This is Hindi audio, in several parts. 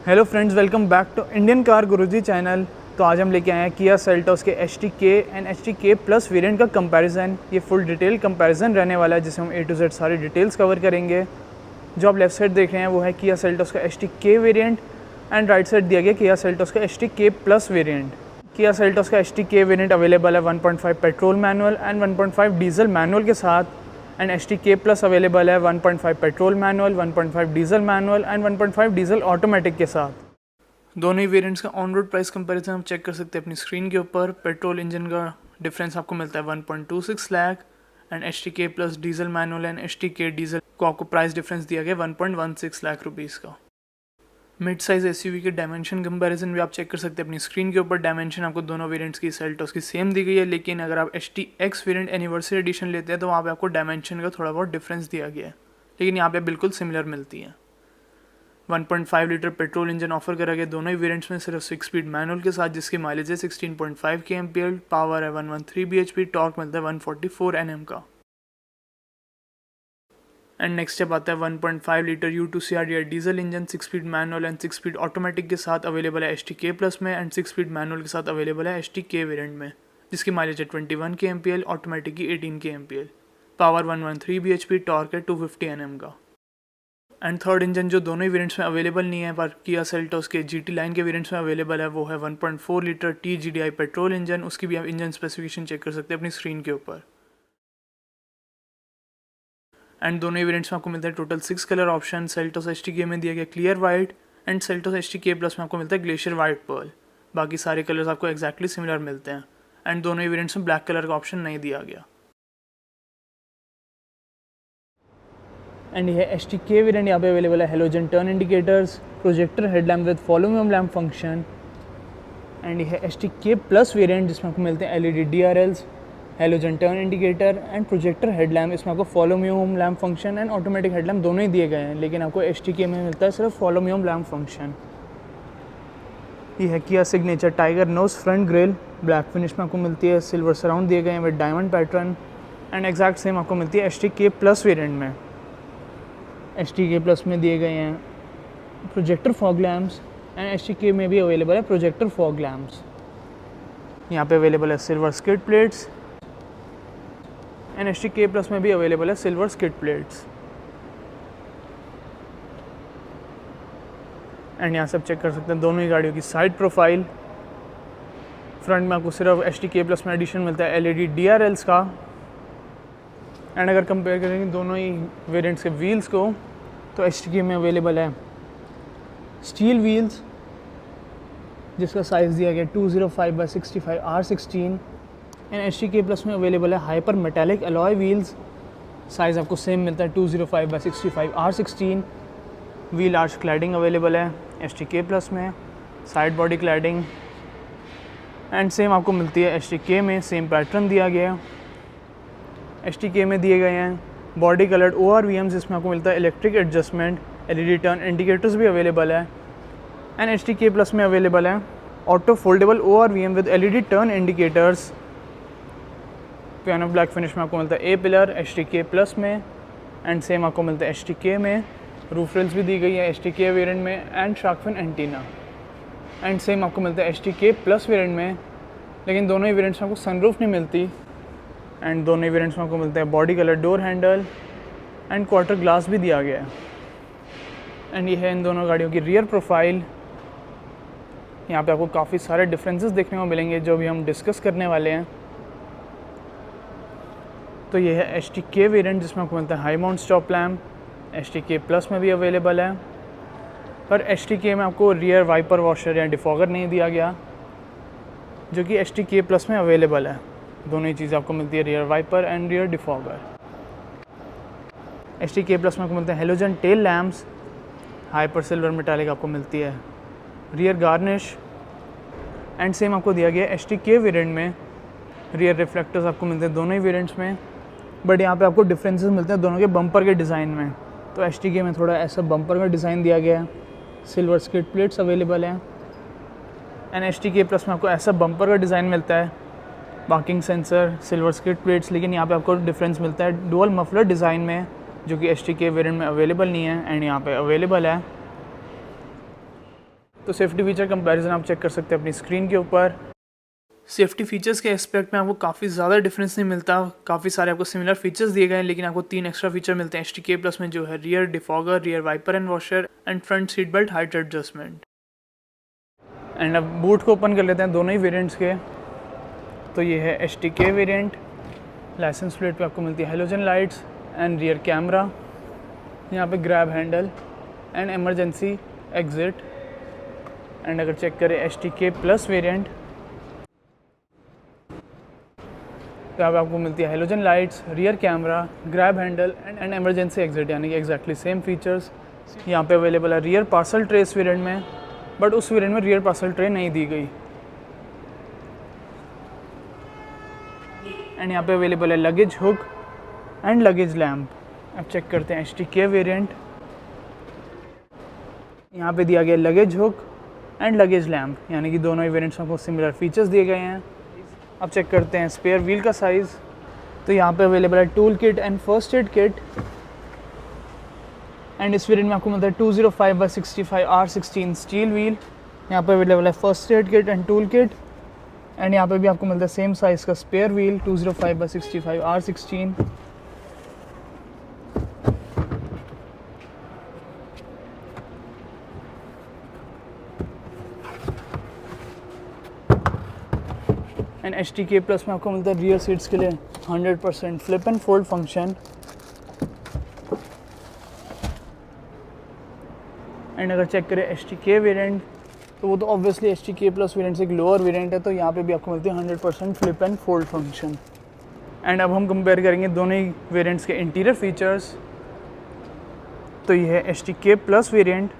Hello friends, welcome back to Indian car Guruji channel. तो आज हम लेके आए हैं किया सेल्टोस के HTK and HTK plus variant का कंपैरिजन। ये फुल डिटेल कंपैरिजन रहने वाला है जिसे हम A to Z सारी डिटेल्स कवर करेंगे। जो आप लेफ्ट साइड देख रहे हैं वो है किया सेल्टोस का HTK variant and right side दिया गया किया सेल्टोस का HTK plus variant. Kia Seltos का HTK वेरिएंट अवेलेबल है 1.5 petrol manual and 1.5 diesel manual के साथ, एंड HTK प्लस अवेलेबल है 1.5 petrol manual, 1.5 diesel manual and 1.5 diesel automatic के साथ। दोनों ही वेरिएंट्स का ऑन रोड प्राइस कंपैरिजन हम चेक कर सकते हैं अपनी स्क्रीन के ऊपर। पेट्रोल इंजन का डिफरेंस आपको मिलता है 1.26 lakh and HTK plus diesel manual and HTK diesel को आपको प्राइस डिफरेंस दिया गया 1.16 लाख रुपीज़ का। मिड साइज SUV के डायमेंशन कंपैरिजन भी आप चेक कर सकते हैं अपनी स्क्रीन के ऊपर। डायमेंशन आपको दोनों वेरिएंट्स की सेल्टोस की सेम दी गई है, लेकिन अगर आप HTX वेरिएंट एनिवर्सरी एडिशन लेते हैं तो वहाँ पे आपको डायमेंशन का थोड़ा बहुत डिफरेंस दिया गया है, लेकिन यहाँ पे बिल्कुल सिमिलर मिलती है। 1.5 लीटर पेट्रोल इंजन ऑफर करा गया दोनों ही वेरिएंट्स में सिर्फ 6 स्पीड मैनुअल के साथ, जिसकी माइलेज है 16.5 kmpl, पावर है 113 bhp, टॉर्क मिलता है 144 Nm का। एंड नेक्स्ट स्टेप आता है 1.5 litre U2CRDI diesel engine 6 speed manual and 6 speed automatic के साथ अवेलेबल है HTK प्लस में, एंड 6 स्पीड मैनुअल के साथ अवेलेबल है HTK वेरिएंट में, जिसकी माइलेज है 21 kmpl, ऑटोमेटिक की 18 kmpl, पावर 113 bhp, टॉर्क है 250 Nm का। एंड थर्ड इंजन जो दोनों ही वेरिएंट्स में अवेलेबल नहीं है पर किया सेल्टोस के GT लाइन के वेरिएंट्स में अवेलेबल है, वो है 1.4 लीटर TGDI पेट्रोल इंजन। उसकी भी आप इंजन स्पेसिफिकेशन चेक कर सकते हैं अपनी स्क्रीन के ऊपर। एंड दोनों ही वेरिएंट्स में आपको मिलता है total 6 colour option. Seltos HTK में दिया गया clear white and Seltos HTK plus में आपको मिलता है ग्लेशियर वाइट पर्ल। बाकी सारे कलर्स आपको एक्जैक्टली सिमिलर मिलते हैं एंड दोनों ही वेरिएंट्स में ब्लैक कलर का ऑप्शन नहीं दिया गया। एंड यह HTK वेरिएंट यहाँ पे अवेलेबल है halogen turn indicators, projector headlamp with follow me home lamp function. And यह HTK प्लस वेरिएंट जिसमें आपको मिलते हैं LED DRLs, halogen turn indicator and projector headlamp. इसमें आपको follow me home lamp function and automatic headlamp दोनों ही दिए गए हैं, लेकिन आपको HTK में मिलता है सिर्फ follow me home lamp function. ये है किया signature tiger nose front grille, black finish में आपको मिलती है, सिल्वर सराउंड दिए गए हैं with diamond pattern, and exact same आपको मिलती है HTK प्लस वेरिएंट में। HTK प्लस में दिए गए हैं projector fog lamps and HTK में भी अवेलेबल है प्रोजेक्टर फॉग लैम्प्स। यहाँ पे अवेलेबल है silver skid plates and HTK plus में भी अवेलेबल है सिल्वर स्किड प्लेट्स। एंड यहाँ से आप चेक कर सकते हैं दोनों ही गाड़ियों की साइड प्रोफाइल। फ्रंट में आपको सिर्फ HTK प्लस में एडिशन मिलता है LED DRLs का। एंड अगर कंपेयर करेंगे दोनों ही वेरिएंट्स के व्हील्स को तो HTK में अवेलेबल है स्टील व्हील्स जिसका साइज़ दिया गया 205/65 R16, एंड HTK प्लस में अवेलेबल है hyper metallic alloy wheels. Size आपको सेम मिलता है 205/65 R16। Wheel arch cladding available है HTK प्लस में, side body cladding and same आपको मिलती है HTK में, सेम पैटर्न दिया गया है। HTK में दिए गए हैं बॉडी कलर्ड ORVM जिसमें आपको मिलता है electric adjustment, LED turn indicators भी अवेलेबल है, एंड HTK प्लस में अवेलेबल है auto foldable ORVM with LED turn indicators. Piano black finish में आपको मिलता है A पिलर HTK प्लस में, एंड सेम आपको मिलता है HTK में। रूफ रेल्स भी दी गई है HTK वेरिएंट में and shark fin antenna, and same आपको मिलता है HTK प्लस वेरिएंट में, लेकिन दोनों ही वेरिएंट्स में आपको सनरूफ नहीं मिलती। एंड दोनों ही वेरिएंट्स में आपको मिलता है body colour door handle and quarter glass भी दिया गया है। एंड ये है इन दोनों गाड़ियों की रियर प्रोफाइल। यहाँ पे आपको काफ़ी सारे डिफरेंसेस देखने को मिलेंगे जो भी हम डिस्कस करने वाले हैं। तो ये है HTK वेरिएंट जिसमें आपको मिलता है high mount stop lamp, HTK plus में भी अवेलेबल है, पर HTK में आपको रियर वाइपर वॉशर या डिफॉगर नहीं दिया गया जो कि HTK प्लस में अवेलेबल है। दोनों ही चीज़ें आपको मिलती है rear wiper and rear defogger. HTK plus में आपको मिलते हैं halogen tail lamps, hyper silver metallic आपको मिलती है रियर गार्निश, एंड सेम आपको दिया गया है HTK वेरिएंट में। रियर रिफ्लेक्टर्स आपको मिलते हैं दोनों ही वेरिएंट्स में, बट यहाँ पे आपको डिफरेंसेस मिलते हैं दोनों के बम्पर के डिज़ाइन में। तो HTK में थोड़ा ऐसा बम्पर का डिज़ाइन दिया गया है, सिल्वर स्किड प्लेट्स अवेलेबल हैं, एंड HTK प्लस में आपको ऐसा बम्पर का डिज़ाइन मिलता है, parking sensor, silver skid plates, लेकिन यहाँ पे आपको डिफरेंस मिलता है डुअल मफलर डिज़ाइन में जो कि HTK वेरिएंट में अवेलेबल नहीं है एंड यहाँ पे अवेलेबल है। तो सेफ्टी फीचर कंपैरिजन आप चेक कर सकते हैं अपनी स्क्रीन के ऊपर। सेफ्टी फीचर्स के एस्पेक्ट में आपको काफ़ी ज़्यादा डिफरेंस नहीं मिलता, काफ़ी सारे आपको सिमिलर फीचर्स दिए गए हैं, लेकिन आपको 3 एक्स्ट्रा फीचर मिलते हैं HTK प्लस में, जो है rear defogger, rear wiper and washer and front seat belt height adjustment. And अब बूट को ओपन कर लेते हैं दोनों ही वेरिएंट्स के। तो ये है HTK वेरिएंट, लाइसेंस प्लेट पे आपको मिलती है halogen lights and rear camera, यहाँ पे grab handle and emergency exit. And अगर चेक करें HTK प्लस वेरिएंट, तो यहाँ पे आपको मिलती है halogen lights, rear camera, grab handle and emergency exit, यानी कि एग्जैक्टली सेम फीचर्स। यहाँ पे अवेलेबल है रियर पार्सल ट्रे इस वेरिएंट में, बट उस वेरिएंट में रियर पार्सल ट्रे नहीं दी गई। एंड यहाँ पे अवेलेबल है luggage hook and luggage lamp. अब चेक करते हैं HTK वेरिएंट, यहाँ पे दिया गया luggage hook and luggage lamp, यानी कि दोनों ही वेरिएंट्स में आपको सिमिलर फीचर्स दिए गए हैं। अब चेक करते हैं स्पेयर व्हील का साइज़। तो यहाँ पे अवेलेबल है tool kit and first aid kit, and इस वेरिएंट में आपको मिलता है 205/65 R16 स्टील व्हील। यहाँ पे अवेलेबल है first aid kit and tool kit, and यहाँ पे भी आपको मिलता है सेम साइज़ का spare wheel 205/65 R16। And HTK plus में आपको मिलता है रियर सीट्स के लिए 100% flip and fold function. And अगर चेक करें HTK वेरिएंट, तो वो तो ऑब्वियसली HTK प्लस वेरिएंट से एक लोअर वेरिएंट है, तो यहाँ पे भी आपको मिलती है 100% flip and fold function. And अब हम कंपेयर करेंगे दोनों ही वेरिएंट्स के इंटीरियर फीचर्स। तो ये है HTK प्लस वेरिएंट।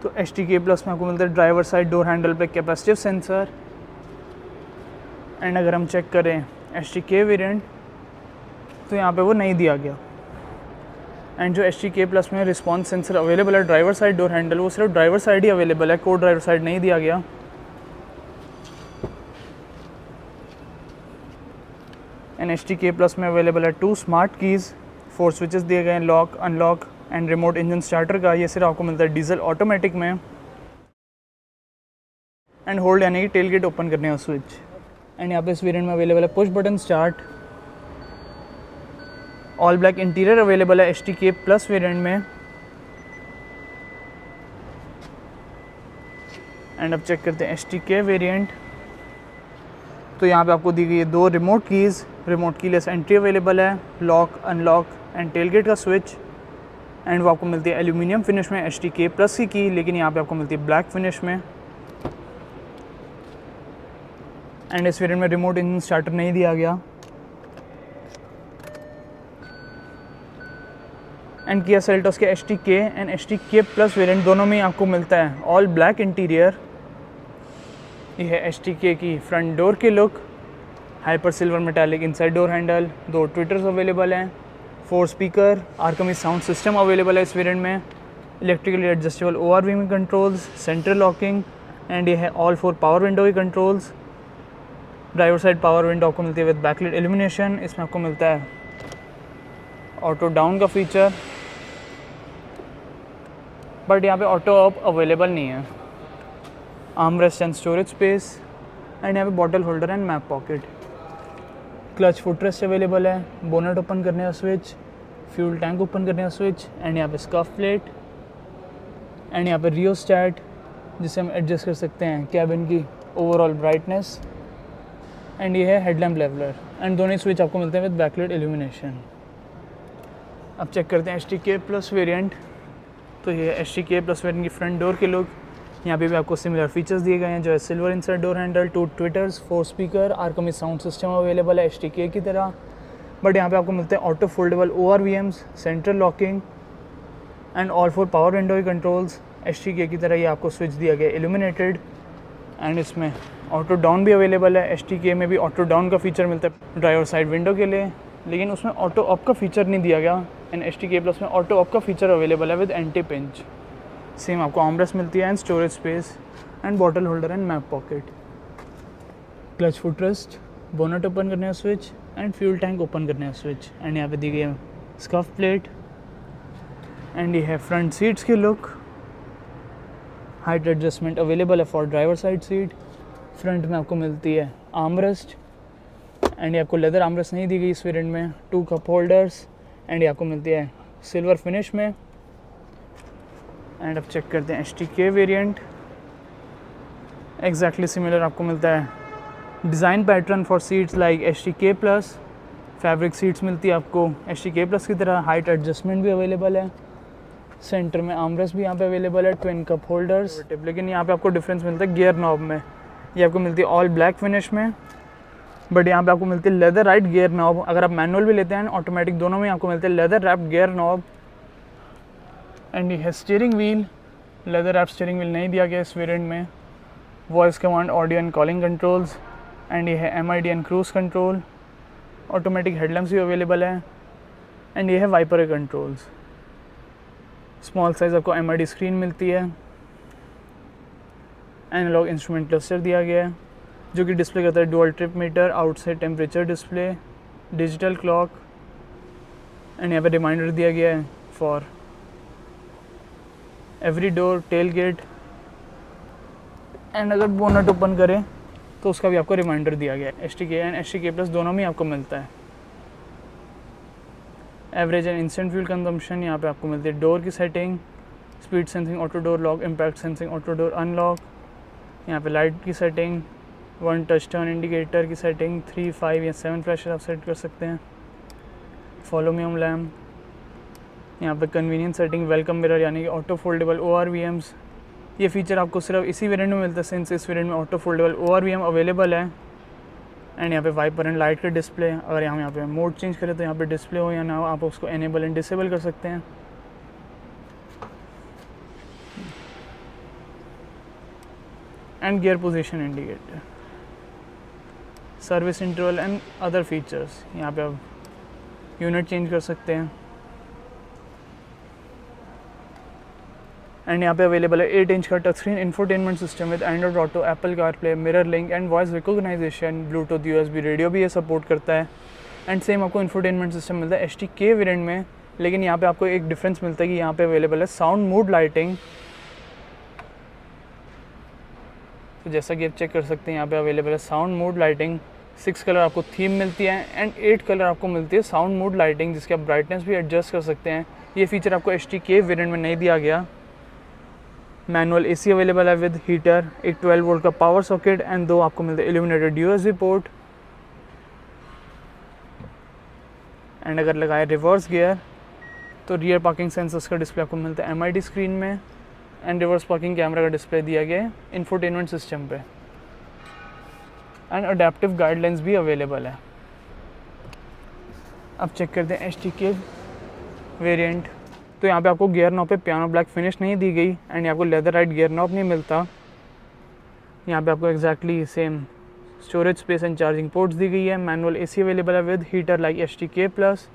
तो HTK प्लस में आपको मिलता है ड्राइवर साइड डोर हैंडल पे कैपेसिटिव सेंसर। एंड अगर हम चेक करें HTK वेरिएंट, तो यहाँ पे वो नहीं दिया गया। एंड जो HTK प्लस में रिस्पॉन्स सेंसर अवेलेबल है ड्राइवर साइड डोर हैंडल, वो सिर्फ ड्राइवर साइड ही अवेलेबल है, को ड्राइवर साइड नहीं दिया गया। एंड HTK प्लस में अवेलेबल है 2 स्मार्ट कीज़, 4 स्विचेस दिए गए हैं, lock, unlock and remote engine starter का। ये सिर्फ आपको मिलता है डीजल ऑटोमेटिक में। एंड होल्ड यानी कि टेल गेट ओपन करने का स्विच। एंड यहाँ पे इस वेरिएंट में अवेलेबल है push button start. All black interior available है HTK प्लस वेरिएंट में। एंड अब चेक करते हैं HTK वेरिएंट। तो यहाँ पे आपको दी गई है 2 remote keys, remote keyless entry available है, लॉक, अनलॉक एंड टेलगेट का स्विच। एंड वो आपको मिलती है एल्यूमिनियम फिनिश में HTK प्लस की, लेकिन यहाँ पे आपको मिलती है ब्लैक फिनिश में। एंड इस वेरिएंट में रिमोट इंजन स्टार्टर नहीं दिया गया। एंड किया सेल्टोस के HTK and HTK plus variant दोनों में आपको मिलता है ऑल ब्लैक इंटीरियर। ये है HTK की फ्रंट डोर की look, hyper silver metallic inside door handle, 2 tweeters available हैं, 4 speaker, Arkamys sound system available है इस वेरिएंट में, electrically adjustable ORV controls, central locking. And ये है ऑल 4 पावर विंडो की controls. Driver side power window आपको मिलती है विद बैकलाइट इल्यूमिनेशन। इसमें आपको मिलता है ऑटो डाउन का फीचर, बट यहाँ पे ऑटो अप अवेलेबल नहीं है। Armrest and storage space, and यहाँ पे bottle holder and map pocket. Clutch footrest available है, बोनट ओपन करने का स्विच, फ्यूल टैंक ओपन करने का स्विच, एंड यहाँ पे स्कफ प्लेट। एंड यहाँ पे रियोस्टैट, जिसे हम एडजस्ट कर सकते हैं कैबिन की ओवरऑल ब्राइटनेस। एंड ये है हेडलैम्प लेवलर। एंड दोनों स्विच आपको मिलते हैं विद बैकलाइट इल्यूमिनेशन। अब चेक करते हैं HTK प्लस वेरिएंट। तो ये HTK प्लस वेरिएंट की फ्रंट डोर के लुक। यहाँ पे भी आपको सिमिलर फीचर्स दिए गए हैं, जो है silver inside door handle, 2 tweeters, 4 speaker, Arkamys sound system available है HTK की तरह, बट यहाँ पे आपको मिलते हैं auto foldable ORVMs, central locking and all 4 power window की कंट्रोल्स। HTK की तरह ये आपको स्विच दिया गया इल्यूमिनेटेड। एंड इसमें ऑटो डाउन भी अवेलेबल है। HTK में भी ऑटो डाउन का फीचर मिलता है ड्राइवर साइड विंडो के लिए, लेकिन उसमें ऑटो अप का फीचर नहीं दिया गया। एंड HTK प्लस में ऑटो अप का फीचर अवेलेबल है विद एंटी पिंच। सेम आपको आर्मरेस्ट मिलती है and storage space and bottle holder and map pocket. Clutch footrest, bonnet open करने का switch and fuel tank open करने का स्विच। एंड यहाँ पे दी गई है स्कफ प्लेट। एंड ये है फ्रंट सीट्स की लुक। हाइट एडजस्टमेंट अवेलेबल है for driver side seat. Front में आपको मिलती है आर्मरेस्ट एंड ये आपको लेदर आर्मरेस्ट नहीं दी गई इस वेरिएंट में। 2 कप होल्डर्स एंड ये आपको मिलती है सिल्वर फिनिश में। एंड अब चेक करते हैं STK वेरिएंट। एग्जैक्टली सिमिलर आपको मिलता है design pattern for seats like STK plus. Fabric seats मिलती है आपको STK प्लस की तरह। हाइट एडजस्टमेंट भी अवेलेबल है। सेंटर में आर्मरेस्ट भी यहाँ पे अवेलेबल है। 2 कप होल्डर्स। लेकिन यहाँ पे आपको डिफरेंस मिलता है गियर नॉब में। ये आपको मिलती है ऑल ब्लैक फिनिश में, बट यहाँ पे आपको मिलती है लेदर राइट गियर नॉब। अगर आप मैनुअल भी लेते हैं ऑटोमेटिक, दोनों में आपको मिलते हैं leather wrapped gear knob. And ये है steering wheel. Leather wrapped steering wheel नहीं दिया गया इस वेरिएंट में। Voice command, audio and calling controls. And ये है MID and cruise control. Automatic headlamps भी अवेलेबल है। एंड ये है वाइपर कंट्रोल्स। स्मॉल साइज आपको MID स्क्रीन मिलती है। एनालॉग इंस्ट्रूमेंट क्लस्टर दिया गया है जो कि डिस्प्ले करता है dual trip meter, outside temperature display, digital clock. And यहाँ पे रिमाइंडर दिया गया है for every door, tail gate. And अगर बोनट ओपन करें तो उसका भी आपको रिमाइंडर दिया गया है। STK एंड STK प्लस दोनों में आपको मिलता है। Average and instant fuel consumption यहाँ पे आपको मिलती है। डोर की setting, speed sensing auto door lock, impact sensing auto door unlock. यहाँ पे लाइट की सेटिंग, 1 टच टर्न इंडिकेटर की सेटिंग, 3, 5 या 7 फ्लैशेस आप सेट कर सकते हैं। Follow me home lamp. यहाँ पे कन्वीनियंस सेटिंग, वेलकम मिरर यानी कि ऑटो फोल्डेबल ORVMs। ये फीचर आपको सिर्फ इसी वेरिएंट में मिलता है सिंस इस वेरिएंट में ऑटो फोल्डेबल ORVM अवेलेबल है। एंड यहाँ पे वाइपर एंड लाइट का डिस्प्ले। अगर यहाँ पे मोड चेंज करें तो यहाँ पे डिस्प्ले हो या ना हो, आप उसको एनेबल एंड डिसेबल कर सकते हैं। And gear position indicator, service interval and other features. यहाँ पे आप यूनिट चेंज कर सकते हैं। एंड यहाँ पे अवेलेबल है 8 इंच का touch screen infotainment system with Android Auto, Apple CarPlay, mirror link and voice recognization, Bluetooth, USB radio भी ये सपोर्ट करता है। एंड सेम आपको इंफोटेनमेंट सिस्टम मिलता है STK वेरिएंट में। लेकिन यहाँ पे आपको एक डिफरेंस मिलता है कि यहाँ पे अवेलेबल है साउंड मोड लाइटिंग। तो जैसा कि आप चेक कर सकते हैं यहाँ पे अवेलेबल है साउंड मोड लाइटिंग। 6 कलर आपको थीम मिलती है एंड 8 कलर आपको मिलती है साउंड मोड लाइटिंग, जिसके आप ब्राइटनेस भी एडजस्ट कर सकते हैं। ये फीचर आपको STK वेरिएंट में नहीं दिया गया। मैनुअल AC अवेलेबल है विद हीटर, एक 12 वोल्ट का पावर सॉकेट एंड 2 आपको मिलते हैं इल्यूमिनेटेड USB पोर्ट। एंड अगर लगाए रिवर्स गियर तो रियर पार्किंग सेंसर्स का डिस्प्ले आपको मिलता है MID स्क्रीन में। एंड रिवर्स पार्किंग कैमरा का डिस्प्ले दिया गया है इंफोटेनमेंट सिस्टम पे। एंड अडेप्टिव गाइडलाइंस भी अवेलेबल है। अब चेक करते हैं STK वेरिएंट। तो यहाँ पे आपको गियर नॉब पे पियानो ब्लैक फिनिश नहीं दी गई एंड आपको लेदर राइट गियर नॉब नहीं मिलता। यहाँ पे आपको exactly same storage space and charging ports दी गई है। मैनुअल AC अवेलेबल है with heater like STK plus.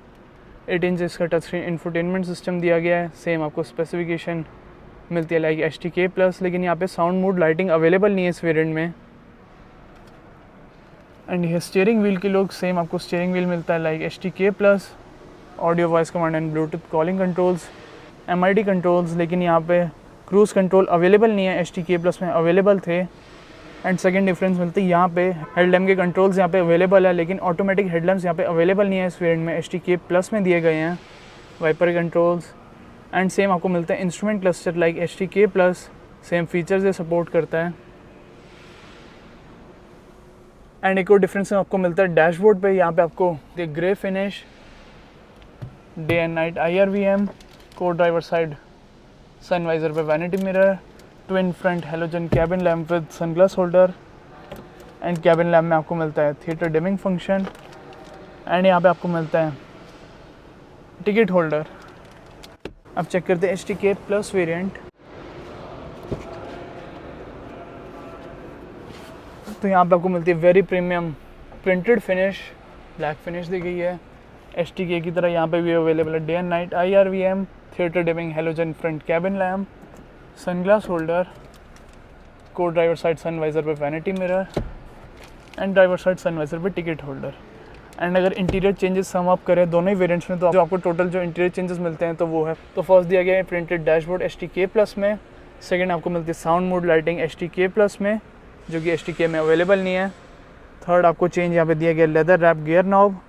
8 inch इसका टच स्क्रीन इंफोटेनमेंट सिस्टम दिया गया है। सेम आपको स्पेसिफिकेशन मिलती है लाइक STK प्लस, लेकिन यहाँ पे साउंड मोड लाइटिंग अवेलेबल नहीं है इस वेरिएंट में। एंड ये स्टीयरिंग व्हील की लुक, सेम आपको स्टीयरिंग व्हील मिलता है like STK plus. Audio, voice command and Bluetooth calling controls, MID controls, लेकिन यहाँ पे क्रूज़ कंट्रोल अवेलेबल नहीं है। STK प्लस में अवेलेबल थे। एंड सेकंड डिफरेंस मिलती है यहाँ पे हेडलैम्प के कंट्रोल्स यहाँ पे अवेलेबल है, लेकिन ऑटोमेटिक हेडलैम्प्स यहाँ पे अवेलेबल नहीं है इस वेरिएंट में। STK प्लस में दिए गए हैं वाइपर कंट्रोल्स। एंड सेम आपको मिलता है instrument cluster like STK plus, same features ये सपोर्ट करता है। एंड एक और डिफरेंस आपको मिलता है डैशबोर्ड पे। यहाँ पे आपको grey finish, day and night IRVM, को ड्राइवर साइड सनवाइजर पे vanity mirror, twin front halogen cabin lamp with sunglass holder. And cabin lamp में आपको मिलता है थिएटर डिमिंग फंक्शन। एंड यहाँ पे आपको मिलता है टिकट होल्डर। अब चेक करते हैं STK प्लस वेरिएंट। तो यहाँ पे आपको मिलती है very premium printed finish, black finish दी गई है। STK की तरह यहाँ पे भी अवेलेबल है day and night IRVM, theatre dimming halogen front cabin lamp, sunglass holder, को ड्राइवर साइड सनवाइजर पे vanity mirror and driver side sun visor पे टिकट होल्डर। एंड अगर इंटीरियर चेंजेस सम अप करें दोनों ही वेरिएंट्स में, तो जो आपको टोटल जो इंटीरियर चेंजेस मिलते हैं तो वो है, तो फर्स्ट दिया गया है प्रिंटेड डैशबोर्ड STK प्लस में। सेकंड आपको मिलती है साउंड मोड लाइटिंग STK+ में, जो कि STK में अवेलेबल नहीं है। थर्ड आपको चेंज यहाँ पे दिया गया leather wrap gear knob.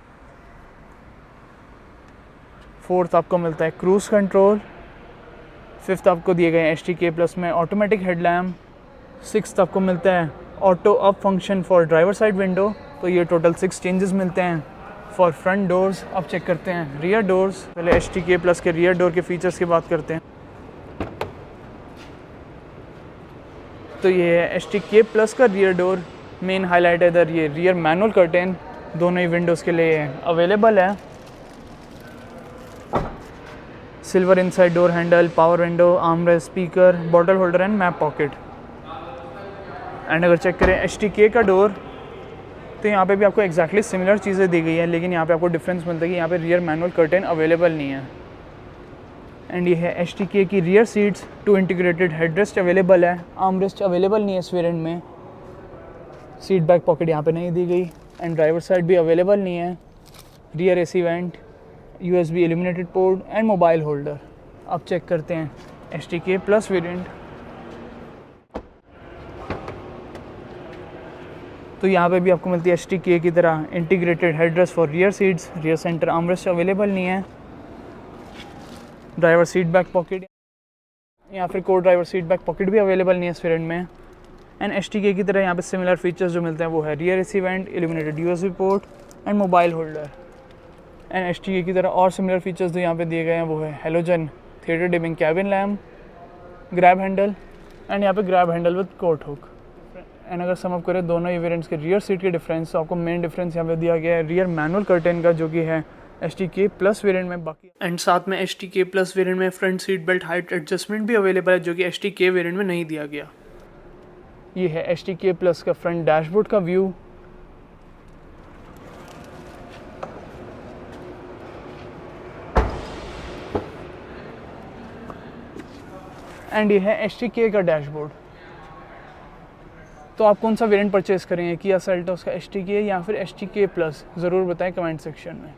Fourth आपको मिलता है क्रूज़ कंट्रोल। फिफ्थ आपको दिए गए हैं STK+ में ऑटोमेटिक हेडलैम्प। सिक्स्थ आपको मिलता है auto up function for driver side window. तो ये टोटल 6 चेंजेस मिलते हैं फॉर फ्रंट डोर्स। अब चेक करते हैं रियर डोर्स। पहले STK+ के रियर डोर के फीचर्स की बात करते हैं। तो ये है STK+ का रियर डोर। मेन हाईलाइट है इधर ये रियर मैनुअल कर्टेन, दोनों ही विंडोज़ के लिए अवेलेबल है। Silver inside door handle, power window, armrest, speaker, bottle holder and map pocket. And अगर चेक करें STK का डोर, तो यहाँ पे भी आपको एग्जैक्टली सिमिलर चीज़ें दी गई हैं, लेकिन यहाँ पे आपको डिफरेंस मिलता है कि यहाँ पे रियर मैनुअल कर्टेन अवेलेबल नहीं है। एंड ये है STK की rear seats. 2 integrated headrest available है, आर्मरेस्ट अवेलेबल नहीं है इस वेरिएंट में। सीट बैक पॉकेट यहाँ पे नहीं दी गई। एंड ड्राइवर साइड भी अवेलेबल नहीं है। Rear AC went, USB illuminated port and mobile holder. अब चेक करते हैं STK+ वेरिएंट। तो यहाँ पे भी आपको मिलती है STK की तरह integrated headrest for rear seats. Rear centre armrest available नहीं है। ड्राइवर सीट बैक पॉकेट या फिर को ड्राइवर सीट बैक पॉकेट भी अवेलेबल नहीं है इस वेरिएंट में। एंड STK की तरह यहाँ पे सिमिलर फीचर्स जो मिलते हैं वो है rear AC went, illuminated USB port and mobile holder. And STK की तरह और सिमिलर फीचर्स जो यहाँ पे दिए गए हैं वो है halogen theatre dimming cabin lamp, grab handle and यहाँ पे grab handle with coat hook. And अगर सम अप करें दोनों ही वेरिएंट्स के रियर सीट के डिफरेंस, तो आपको मेन डिफरेंस यहाँ पे दिया गया है रियर मैनुअल कर्टेन का, जो कि है STK+ वेरिएंट में। बाकी एंड साथ में STK+ वेरिएंट में front seat belt height adjustment भी अवेलेबल है, जो कि STK वेरिएंट में नहीं दिया गया। ये है STK+ का फ्रंट डैशबोर्ड का व्यू। एंड ये है STK का डैशबोर्ड। तो आप कौन सा वेरिएंट परचेज़ करेंगे, किया सेल्टोस का STK या फिर STK+? ज़रूर बताएं कमेंट सेक्शन में।